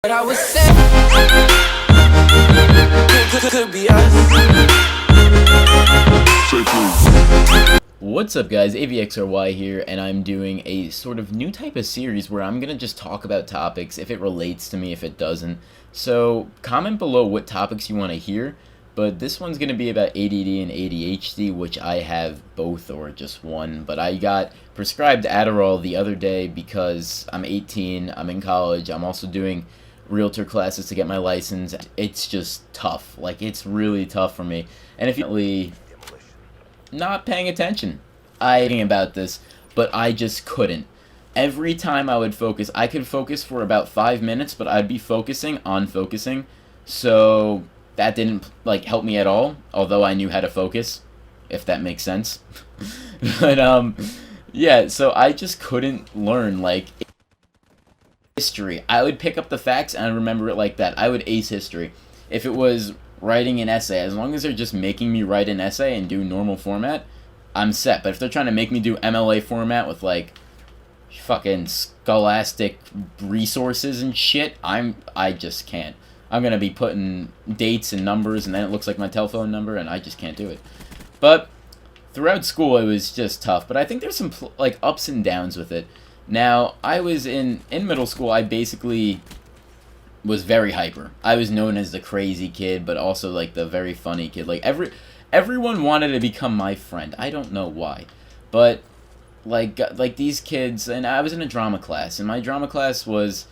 But I was saying, could be us. What's up guys, AVXRY here, and I'm doing a sort of new type of series where I'm going to just talk about topics, if it relates to me, if it doesn't. So comment below what topics you want to hear, but this one's going to be about ADD and ADHD, which I have both or just one, but I got prescribed Adderall the other day because I'm 18, I'm in college, I'm also doing realtor classes to get my license. It's just tough, like it's really tough for me, and if you're not paying attention. I thinking about this, but I just couldn't. Every time I would focus, I could focus for about 5 minutes, but I'd be focusing on focusing. So that didn't like help me at all, although I knew how to focus, if that makes sense. But yeah, so I just couldn't learn like history. I would pick up the facts and remember it like that. I would ace history. If it was writing an essay, as long as they're just making me write an essay and do normal format, I'm set. But if they're trying to make me do MLA format with like fucking scholastic resources and shit, I just can't. I'm gonna be putting dates and numbers and then it looks like my telephone number and I just can't do it. But throughout school it was just tough, but I think there's some like ups and downs with it. Now, I was in middle school, I basically was very hyper. I was known as the crazy kid, but also like the very funny kid. Like everyone wanted to become my friend. I don't know why, but like these kids. And I was in a drama class, and my drama class was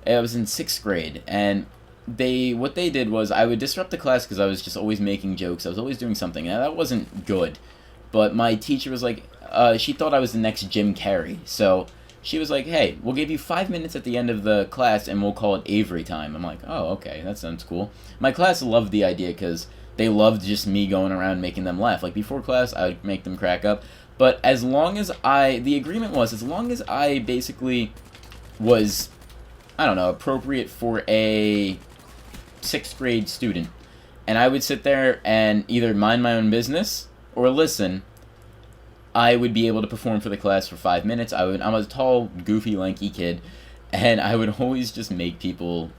I was in 6th grade, and what they did was I would disrupt the class because I was just always making jokes. I was always doing something, and that wasn't good. But my teacher was like, she thought I was the next Jim Carrey, so she was like, hey, we'll give you 5 minutes at the end of the class and we'll call it Avery time. I'm like, oh, okay, that sounds cool. My class loved the idea because they loved just me going around making them laugh. Like before class, I would make them crack up. But as long as the agreement was, as long as I basically was, I don't know, appropriate for a 6th grade student, and I would sit there and either mind my own business or listen, I would be able to perform for the class for 5 minutes. I'm a tall, goofy, lanky kid, and I would always just make people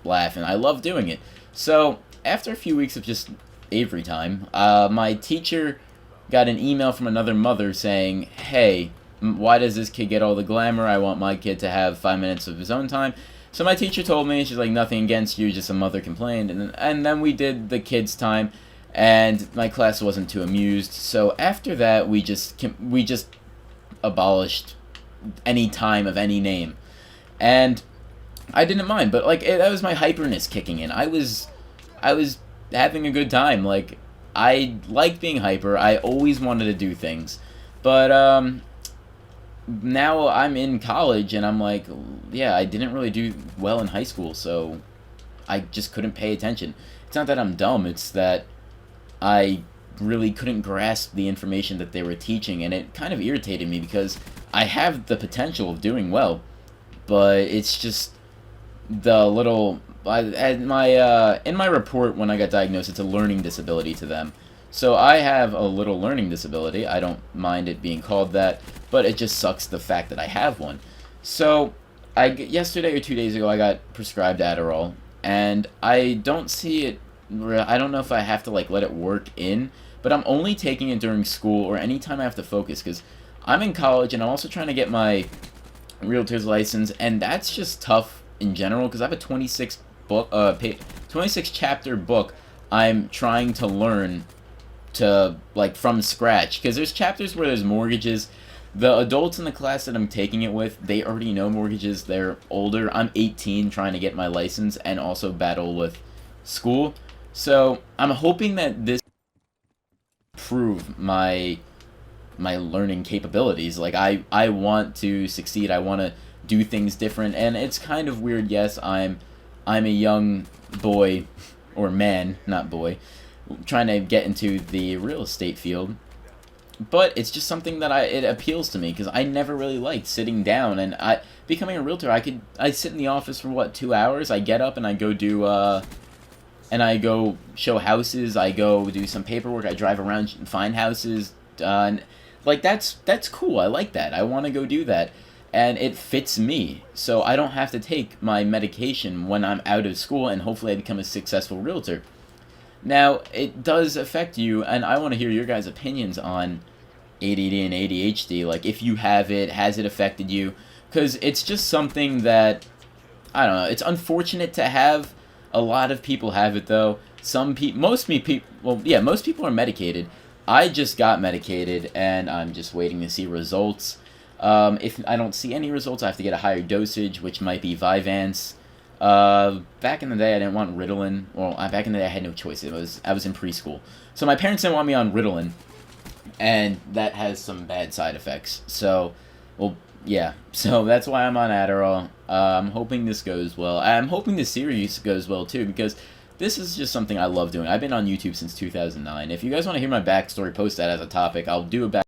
laugh, and I love doing it. So after a few weeks of just Avery time, my teacher got an email from another mother saying, hey, why does this kid get all the glamour? I want my kid to have 5 minutes of his own time. So my teacher told me, she's like, nothing against you, just a mother complained, and then we did the kids' time. And my class wasn't too amused, so after that we just abolished any time of any name, and I didn't mind. But like that was my hyperness kicking in. I was having a good time. Like I like being hyper. I always wanted to do things, but now I'm in college and I'm like, yeah, I didn't really do well in high school, so I just couldn't pay attention. It's not that I'm dumb. It's that I really couldn't grasp the information that they were teaching, and it kind of irritated me because I have the potential of doing well, but it's just the little in my report when I got diagnosed, it's a learning disability to them. So I have a little learning disability. I don't mind it being called that, but it just sucks the fact that I have one. So yesterday or 2 days ago I got prescribed Adderall, and I don't see it. I don't know if I have to like let it work in, but I'm only taking it during school or anytime I have to focus because I'm in college and I'm also trying to get my realtor's license, and that's just tough in general because I have a 26 chapter book I'm trying to learn to like from scratch, because there's chapters where there's mortgages. The adults in the class that I'm taking it with, they already know mortgages. They're older. I'm 18 trying to get my license and also battle with school. So I'm hoping that this improve my learning capabilities. Like I want to succeed. I want to do things different, and it's kind of weird. Yes, I'm a young boy or man, not boy, trying to get into the real estate field. But it's just something that it appeals to me because I never really liked sitting down, and becoming a realtor, I sit in the office for what, 2 hours. I get up and I go do and I go show houses, I go do some paperwork, I drive around and find houses, and like that's cool. I like that. I want to go do that. and it fits me. So I don't have to take my medication when I'm out of school, and hopefully I become a successful realtor. Now, it does affect you, and I want to hear your guys' opinions on ADD and ADHD. Like, if you have it, has it affected you? Because it's just something that, I don't know, it's unfortunate to have. A lot of people have it, though. Most people are medicated. I just got medicated, and I'm just waiting to see results. If I don't see any results, I have to get a higher dosage, which might be Vyvanse. Back in the day, I didn't want Ritalin. Well, back in the day, I had no choice. I was in preschool, so my parents didn't want me on Ritalin, and that has some bad side effects. So, well, yeah. So that's why I'm on Adderall. I'm hoping this goes well. I'm hoping this series goes well too, because this is just something I love doing. I've been on YouTube since 2009. If you guys want to hear my backstory, post that as a topic. I'll do a back.